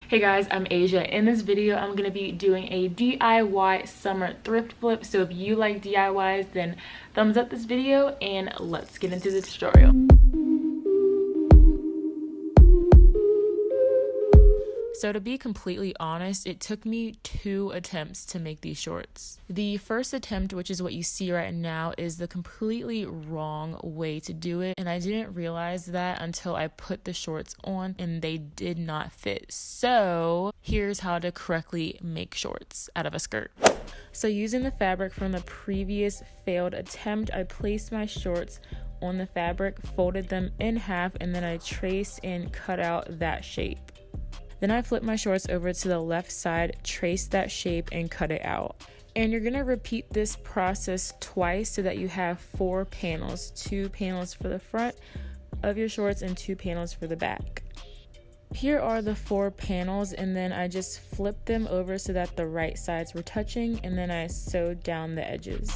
Hey guys, I'm Asia. In this video, I'm going to be doing a DIY summer thrift flip. So if you like DIYs, then thumbs up this video and let's get into the tutorial. So to be completely honest, it took me 2 attempts to make these shorts. The first attempt, which is what you see right now, is the completely wrong way to do it. And I didn't realize that until I put the shorts on and they did not fit. So here's how to correctly make shorts out of a skirt. So using the fabric from the previous failed attempt, I placed my shorts on the fabric, folded them in half, and then I traced and cut out that shape. Then I flipped my shorts over to the left side, traced that shape, and cut it out. And you're gonna repeat this process twice so that you have 4 panels. 2 panels for the front of your shorts and 2 panels for the back. Here are the 4 panels, and then I just flipped them over so that the right sides were touching, and then I sewed down the edges.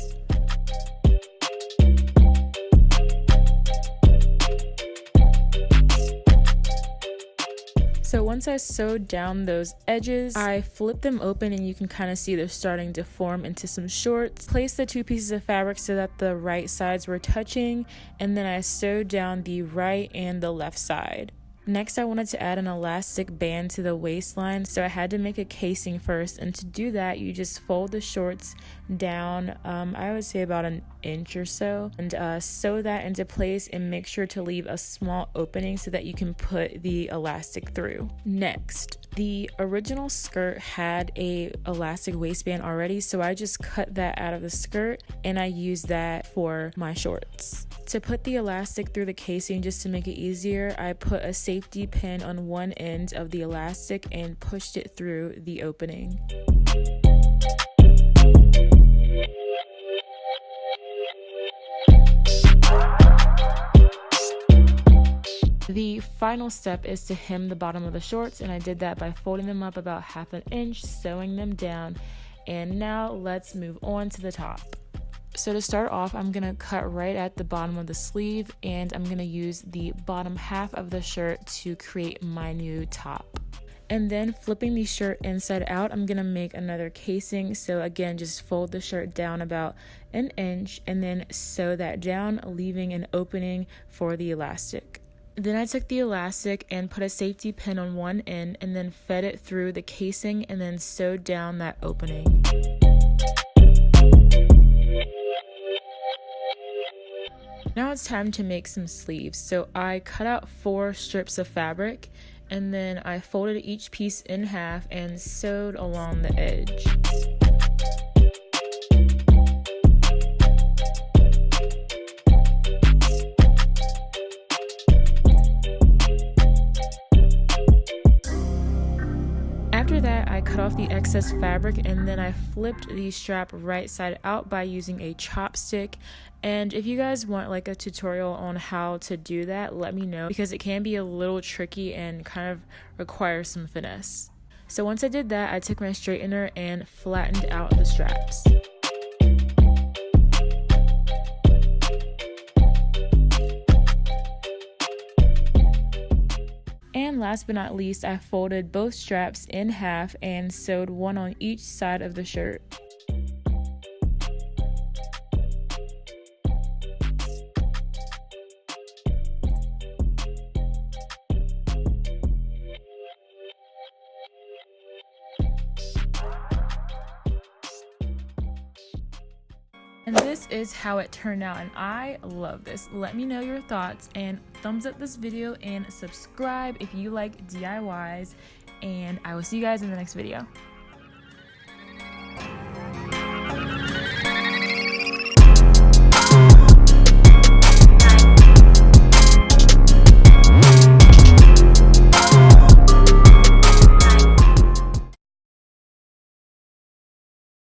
So once I sewed down those edges, I flipped them open and you can kind of see they're starting to form into some shorts. Placed the 2 pieces of fabric so that the right sides were touching, and then I sewed down the right and the left side. Next, I wanted to add an elastic band to the waistline, so I had to make a casing first, and to do that you just fold the shorts down, I would say about 1 inch or so, and sew that into place and make sure to leave a small opening so that you can put the elastic through. Next, the original skirt had a elastic waistband already, so I just cut that out of the skirt and I used that for my shorts. To put the elastic through the casing, just to make it easier, I put a safety pin on one end of the elastic and pushed it through the opening. The final step is to hem the bottom of the shorts, and I did that by folding them up about 1/2 inch, sewing them down, and now let's move on to the top. So to start off, I'm going to cut right at the bottom of the sleeve, and I'm going to use the bottom half of the shirt to create my new top. And then flipping the shirt inside out, I'm going to make another casing. So again, just fold the shirt down about 1 inch and then sew that down, leaving an opening for the elastic. Then I took the elastic and put a safety pin on one end and then fed it through the casing and then sewed down that opening. Now it's time to make some sleeves. So I cut out 4 strips of fabric and then I folded each piece in half and sewed along the edge. After that, I cut off the excess fabric and then I flipped the strap right side out by using a chopstick. And if you guys want like a tutorial on how to do that, let me know, because it can be a little tricky and kind of requires some finesse. So once I did that, I took my straightener and flattened out the straps. And last but not least, I folded both straps in half and sewed one on each side of the shirt. And this is how it turned out, and I love this. Let me know your thoughts and thumbs up this video and subscribe if you like DIYs, and I will see you guys in the next video.